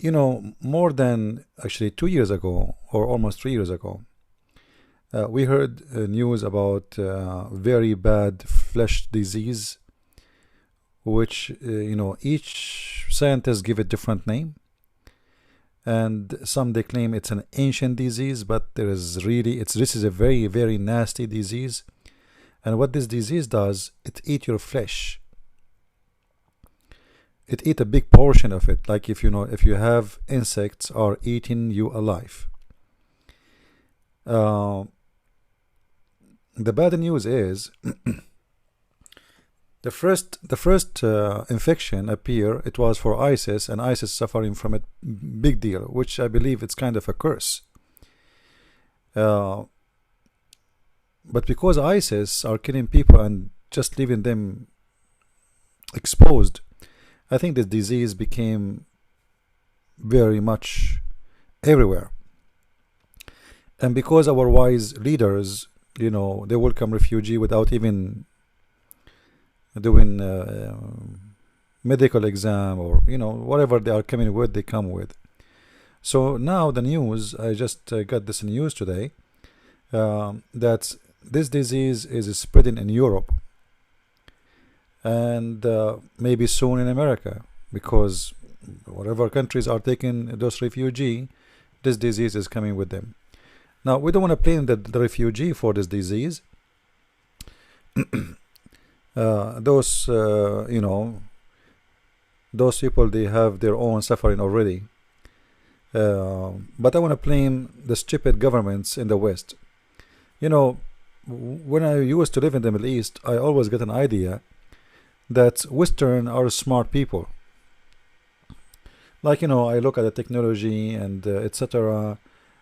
More than actually 2 years ago, or almost 3 years ago, we heard news about very bad flesh disease, which each scientist give a different name, and some they claim it's an ancient disease, but there is really it's this is a very very nasty disease. And what this disease does, it eat your flesh. It eat a big portion of it, like if you have insects are eating you alive. uh, the bad news is the first infection appear, it was for ISIS, and ISIS suffering from it big deal, which I believe it's kind of a curse. uh, but because ISIS are killing people and just leaving them exposed, I think this disease became very much everywhere. And because our wise leaders, they welcome refugee without even doing medical exam, or whatever they are coming with, they come with. So now the news, I just got this news today, that this disease is spreading in Europe, and maybe soon in America, because whatever countries are taking those refugee, this disease is coming with them. Now we don't want to blame the refugee for this disease. Those those people, they have their own suffering already. But I want to blame the stupid governments in the West. When I used to live in the Middle East, I always get an idea that Western are smart people. Like I look at the technology and etc.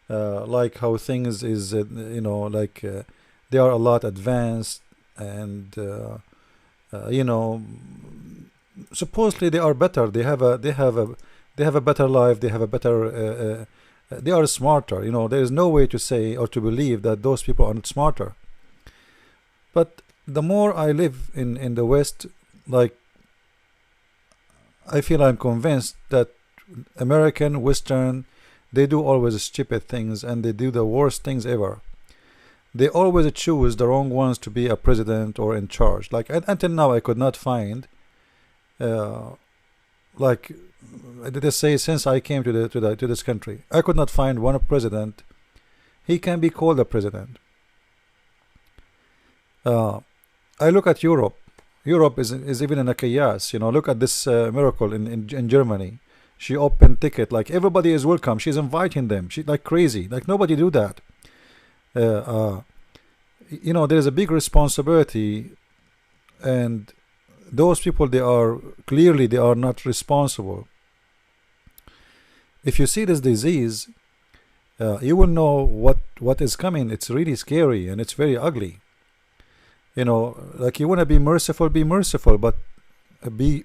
Like how things is, like they are a lot advanced, and supposedly they are better. They have a better life. They have a better. They are smarter. There is no way to say or to believe that those people are not smarter. But the more I live in the West, like I feel I'm convinced that American Western, they do always stupid things, and they do the worst things ever. They always choose the wrong ones to be a president or in charge. Like until now, I could not find, uh, like let us say, since I came to this country, I could not find one president. He can be called a president. Uh, I look at Europe. Europe is even in a chaos. Look at this miracle in Germany. She opened ticket, like everybody is welcome. She's inviting them. She like crazy. Like nobody do that. Uh, uh, there is a big responsibility, and those people, they are clearly they are not responsible. If you see this disease, you will know what is coming. It's really scary and it's very ugly. Like you want to be merciful, but be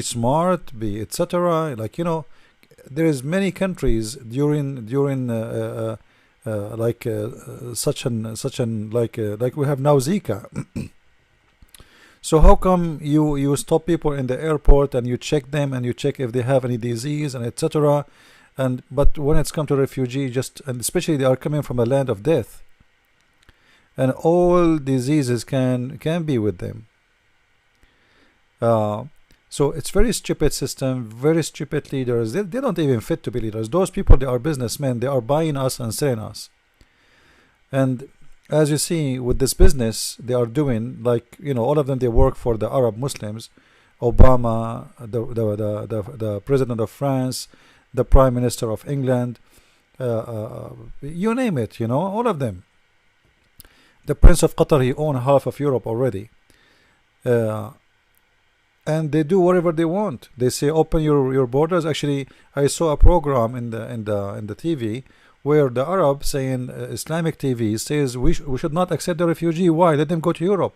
smart, be etc. Like there is many countries during like such an like we have now Zika. So how come you stop people in the airport and you check them and you check if they have any disease and etc. And but when it's come to refugee, just and especially they are coming from a land of death, and all diseases can be with them. Uh, so it's very stupid system, very stupid leaders. They don't even fit to be leaders. Those people, they are businessmen. They are buying us and selling us. And as you see with this business they are doing, like all of them, they work for the Arab Muslims. Obama, the president of France, the prime minister of England, you name it. All of them. The Prince of Qatar, he own half of Europe already. Uh, and they do whatever they want. They say open your borders. Actually, I saw a program in the TV where the Arab saying, Islamic TV says we should not accept the refugee. Why? Let them go to Europe.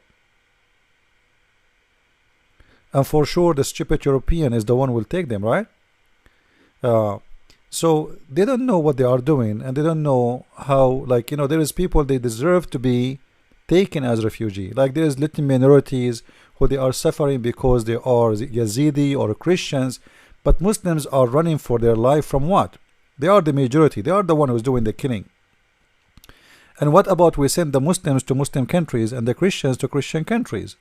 And for sure, the stupid European is the one who will take them, right? Uh, so they don't know what they are doing, and they don't know how. Like there is people, they deserve to be taken as refugee. Like there is little minorities who they are suffering because they are Yazidi or Christians, But Muslims are running for their life from what? They are the majority. They are the one who's doing the killing. And what about we send the Muslims to Muslim countries and the Christians to Christian countries?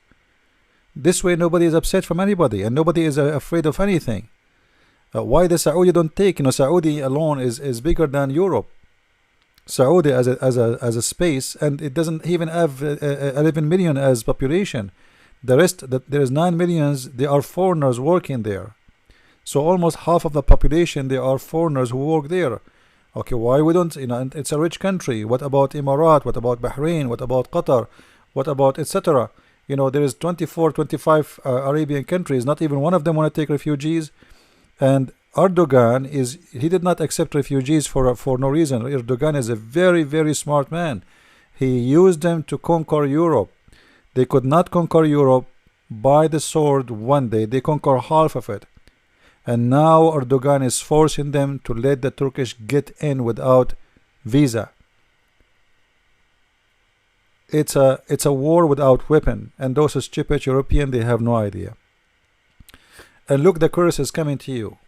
This way nobody is upset from anybody and nobody is afraid of anything. Why the Saudi don't take? Saudi alone is bigger than Europe. Saudi as a space, and it doesn't even have 11 million as population. The rest, that there is 9 millions, they are foreigners working there. So almost half of the population, they are foreigners who work there. Okay, why we don't? It's a rich country. What about Emirat? What about Bahrain? What about Qatar? What about etc.? There is 24, 25 Arabian countries. Not even one of them want to take refugees. And Erdogan he did not accept refugees for no reason. Erdogan is a very, very smart man. He used them to conquer Europe. They could not conquer Europe by the sword one day. They conquer half of it. And now Erdogan is forcing them to let the Turkish get in without visa. It's a war without weapon, and those stupid Europeans, they have no idea. And look, the curse is coming to you.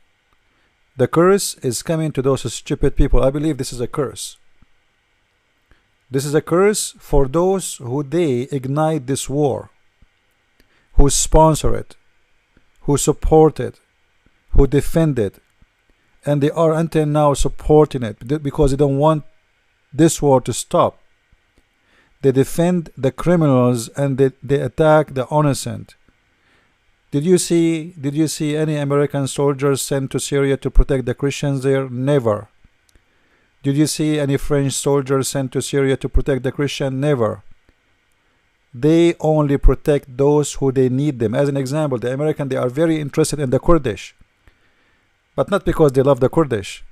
The curse is coming to those stupid people. I believe this is a curse. This is a curse for those who they ignite this war, who sponsor it, who support it, who defend it, and they are until now supporting it because they don't want this war to stop. They defend the criminals and they attack the innocent. Did you see any American soldiers sent to Syria to protect the Christians there? Never. Did you see any French soldiers sent to Syria to protect the Christian? Never. They only protect those who they need them. As an example, the American, they are very interested in the Kurdish, but not because they love the Kurdish,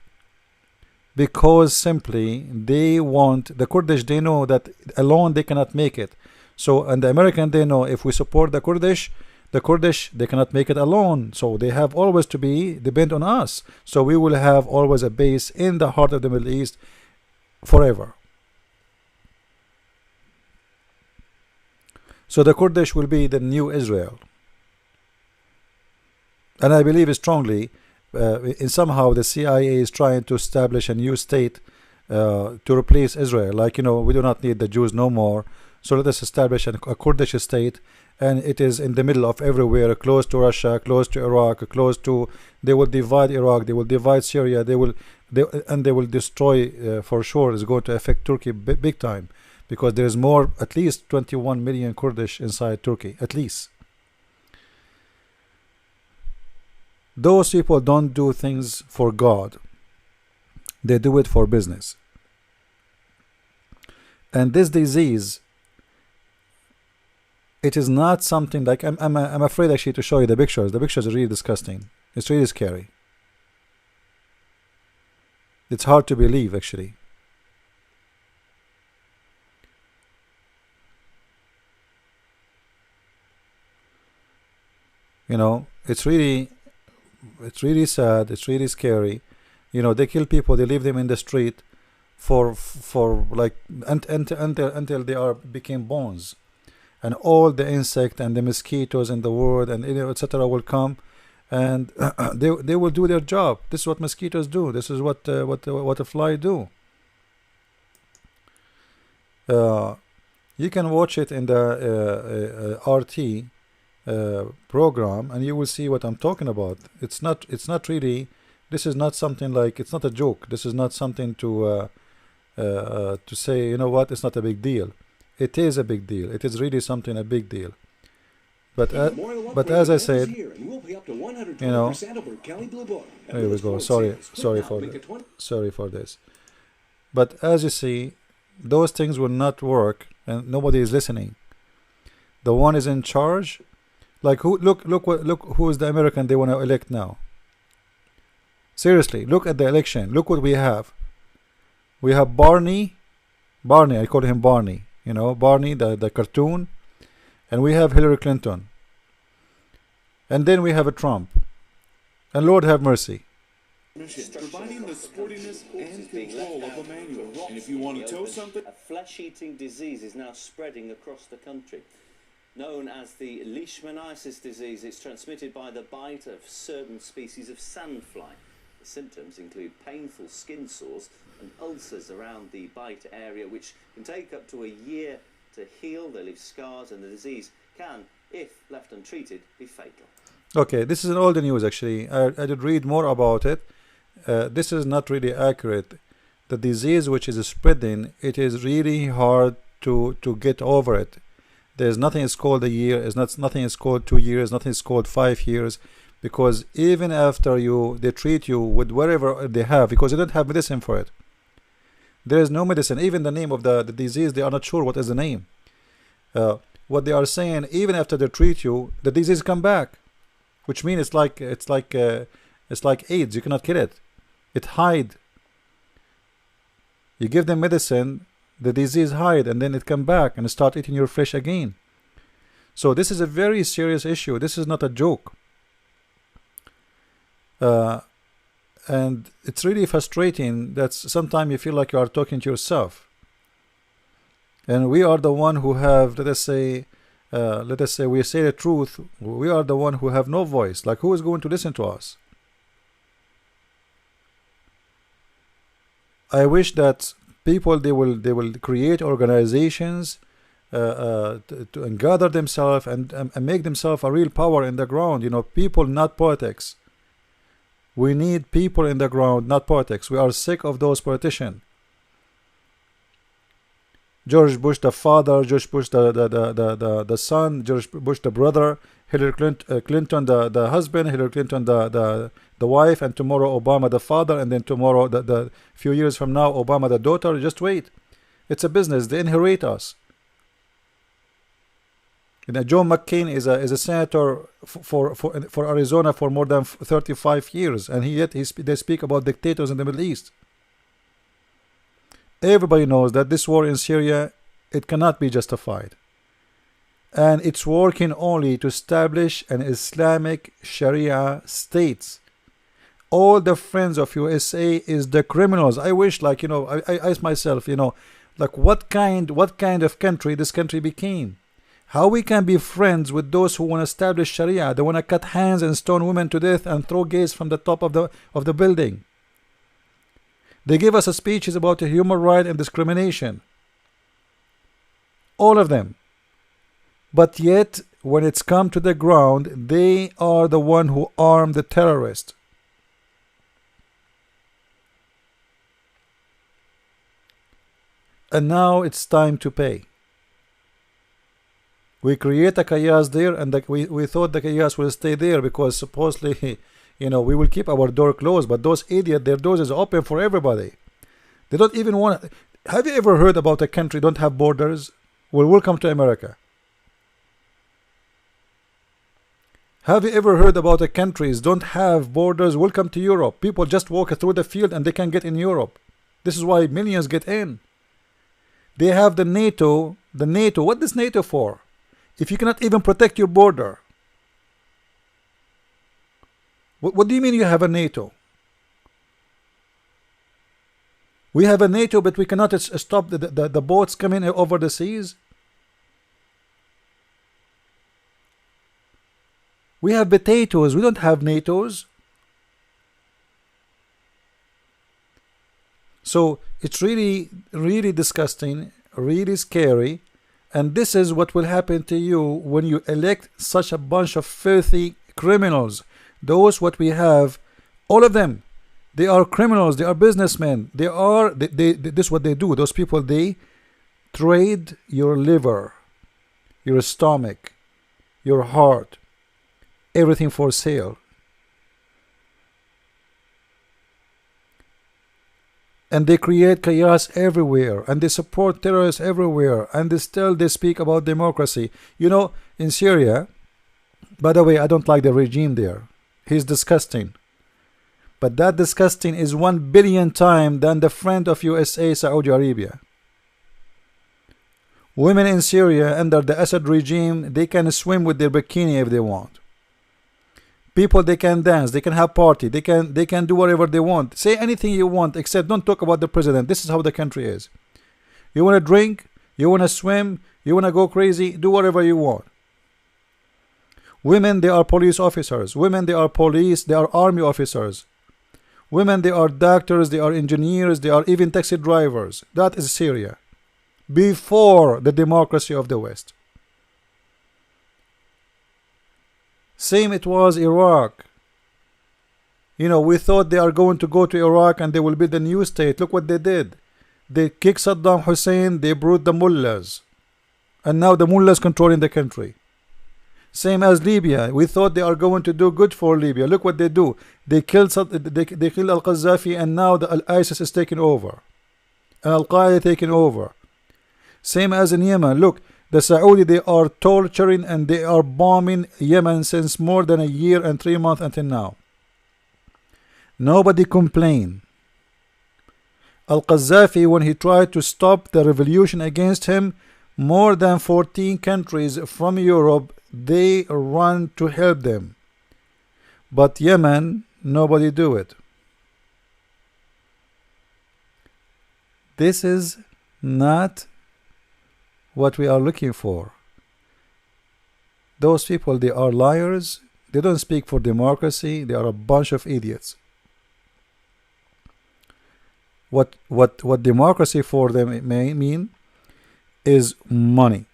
because simply they want the Kurdish. They know that alone they cannot make it. So, and the American, they know if we support the Kurdish, they cannot make it alone. So they have always to depend on us. So we will have always a base in the heart of the Middle East forever. So the Kurdish will be the new Israel. And I believe strongly in somehow the CIA is trying to establish a new state to replace Israel. Like, we do not need the Jews no more. So let us establish a Kurdish state, and it is in the middle of everywhere, close to Russia, close to Iraq, they will divide Iraq, they will divide Syria, they will destroy for sure. It's going to affect Turkey big time, because there is at least 21 million Kurdish inside Turkey, at least. Those people don't do things for God. They do it for business. And this disease, it is not something like, I'm afraid actually to show you the pictures. The pictures are really disgusting. It's really scary. It's hard to believe actually. It's really sad. It's really scary. They kill people. They leave them in the street for like until they became bones, and all the insect and the mosquitoes in the world and etc. will come, and they will do their job. This is what mosquitoes do. This is what a fly do. You can watch it in the RT program, and you will see what I'm talking about. It's not really. This is not something like, it's not a joke. This is not something to say, it's not a big deal. It is a big deal. It is really a big deal. But as I said, here we go. Sorry for this. But as you see, those things will not work, and nobody is listening. The one is in charge. Like look who is the American they want to elect now. Seriously, look at the election. Look what we have. We have Barney, I call him Barney. Barney, the cartoon, and we have Hillary Clinton, and then we have a Trump, and Lord have mercy. Providing the sportiness and control of the manual. And if you want to tow something, a flesh-eating disease is now spreading across the country. Known as the leishmaniasis disease, it's transmitted by the bite of certain species of sandfly. The symptoms include painful skin sores and ulcers around the bite area, which can take up to a year to heal. They leave scars, and the disease can, if left untreated, be fatal. Okay, this is an old news actually. I did read more about it. This is not really accurate. The disease which is spreading, it is really hard to get over it. There's nothing is called a year. Nothing is called 2 years. Nothing is called 5 years, because even after they treat you with whatever they have, because they don't have medicine for it. There is no medicine. Even the name of the disease, they are not sure what is the name. What they are saying, even after they treat you, the disease come back, which means it's like AIDS. You cannot kill it. It hide. You give them medicine, the disease hide, and then it come back and start eating your flesh again. So this is a very serious issue. This is not a joke. And it's really frustrating that sometimes you feel like you are talking to yourself. And we are the one who have, let us say we say the truth. We are the one who have no voice. Like, who is going to listen to us? I wish that people they will create organizations and gather themselves and make themselves a real power in the ground. You know, people, not politics. We need people in the ground, not politics. We are sick of those politicians. George Bush the father, George Bush the son, George Bush the brother, Hillary Clinton the husband, Hillary Clinton the wife, and tomorrow Obama the father, and then tomorrow the few years from now Obama the daughter. Just wait. It's a business. They inherit us. You know, John McCain is a senator for Arizona for more than 35 years, and yet they speak about dictators in the Middle East. Everybody knows that this war in Syria, it cannot be justified, and it's working only to establish an Islamic Sharia state. All the friends of USA is the criminals. I wish, like, you know, I ask myself, you know, like what kind of country this country became. How we can be friends with those who want to establish Sharia? They want to cut hands and stone women to death and throw gays from the top of the building. They give us speeches about human rights and discrimination. All of them. But yet, when it's come to the ground, they are the one who arm the terrorists. And now it's time to pay. We create a chaos there, and we thought the chaos will stay there because supposedly, you know, we will keep our door closed. But those idiots, their doors is open for everybody. They don't even want to. Have you ever heard about a country don't have borders? Well, welcome to America. Have you ever heard about a countries don't have borders? Welcome to Europe. People just walk through the field and they can get in Europe. This is why millions get in. They have the NATO. The NATO. What is NATO for? If you cannot even protect your border. What do you mean you have a NATO? We have a NATO, but we cannot stop the boats coming over the seas. We have potatoes. We don't have NATOs. So it's really, really disgusting, really scary. And this is what will happen to you when you elect such a bunch of filthy criminals. Those what we have, all of them, they are criminals. They are businessmen. This is what they do. Those people, they trade your liver, your stomach, your heart, everything for sale. And they create chaos everywhere, and they support terrorists everywhere, and they speak about democracy. You know, in Syria, by the way, I don't like the regime there. He's disgusting. But that disgusting is 1 billion times than the friend of USA, Saudi Arabia. Women in Syria under the Assad regime, they can swim with their bikini if they want. People, they can dance, they can have party, they can do whatever they want. Say anything you want, except don't talk about the president. This is how the country is. You want to drink, you want to swim, you want to go crazy, do whatever you want. Women, they are police officers. Women, they are police, they are army officers. Women, they are doctors, they are engineers, they are even taxi drivers. That is Syria. Before the democracy of the West. Same it was Iraq. You know, we thought they are going to go to Iraq and they will be the new state. Look what they did. They kicked Saddam Hussein, they brought the mullahs. And now the mullahs controlling the country. Same as Libya. We thought they are going to do good for Libya. Look what they do. They killed Al-Qaddafi, and now the ISIS is taking over. And Al-Qaeda taking over. Same as in Yemen. Look, the Saudi, they are torturing and they are bombing Yemen since more than a year and 3 months until now. Nobody complained. Al-Qaddafi, when he tried to stop the revolution against him, more than 14 countries from Europe, they run to help them. But Yemen, nobody do it. This is not what we are looking for. Those people, they are liars. They don't speak for democracy. They are a bunch of idiots. What democracy for them may mean is money.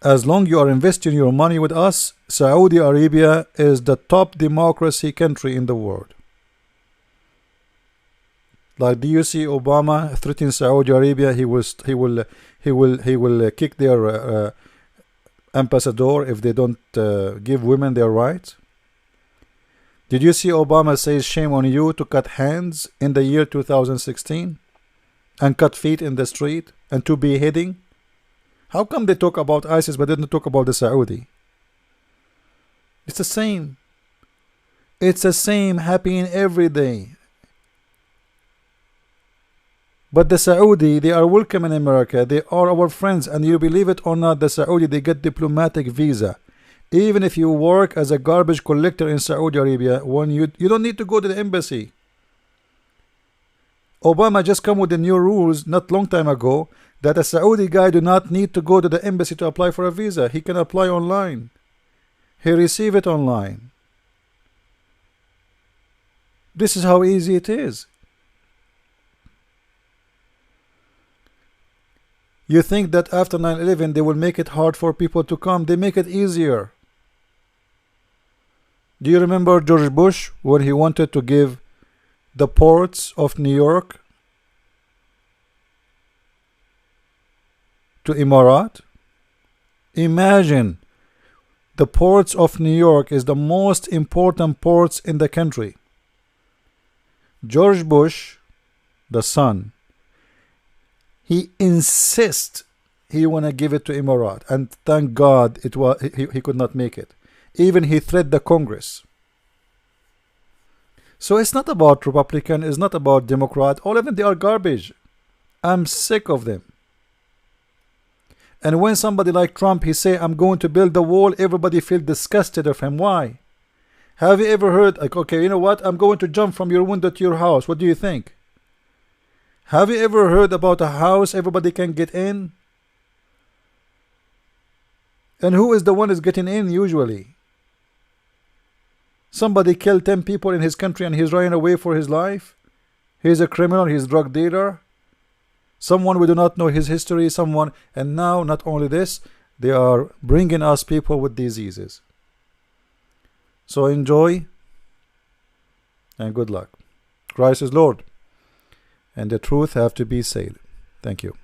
As long you are investing your money with us, Saudi Arabia is the top democracy country in the world. Like, do you see Obama threatening Saudi Arabia? He will kick their ambassador if they don't give women their rights. Did you see Obama say shame on you to cut hands in the year 2016 and cut feet in the street and to beheading? How come they talk about ISIS but didn't talk about the Saudi? It's the same. It's the same happening every day. But the Saudi, they are welcome in America. They are our friends, and you believe it or not, the Saudi, they get diplomatic visa. Even if you work as a garbage collector in Saudi Arabia, when you don't need to go to the embassy. Obama just come with the new rules not long time ago that a Saudi guy do not need to go to the embassy to apply for a visa. He can apply online. He receive it online. This is how easy it is. You think that after 9/11 they will make it hard for people to come? They make it easier. Do you remember George Bush when he wanted to give the ports of New York to Emirat? Imagine, the ports of New York is the most important ports in the country. George Bush, the son, he insists he want to give it to Emirat, and thank God it was he could not make it. Even he threatened the Congress. So it's not about Republican, it's not about Democrat. All of them, they are garbage. I'm sick of them. And when somebody like Trump, he say, I'm going to build the wall, everybody feel disgusted of him. Why? Have you ever heard, like, okay, you know what, I'm going to jump from your window to your house. What do you think? Have you ever heard about a house everybody can get in? And who is the one who's getting in usually? Somebody killed 10 people in his country and he's running away for his life. He's a criminal, he's a drug dealer. Someone we do not know his history, someone, and now not only this, they are bringing us people with diseases. So enjoy and good luck. Christ is Lord, and the truth have to be said. Thank you.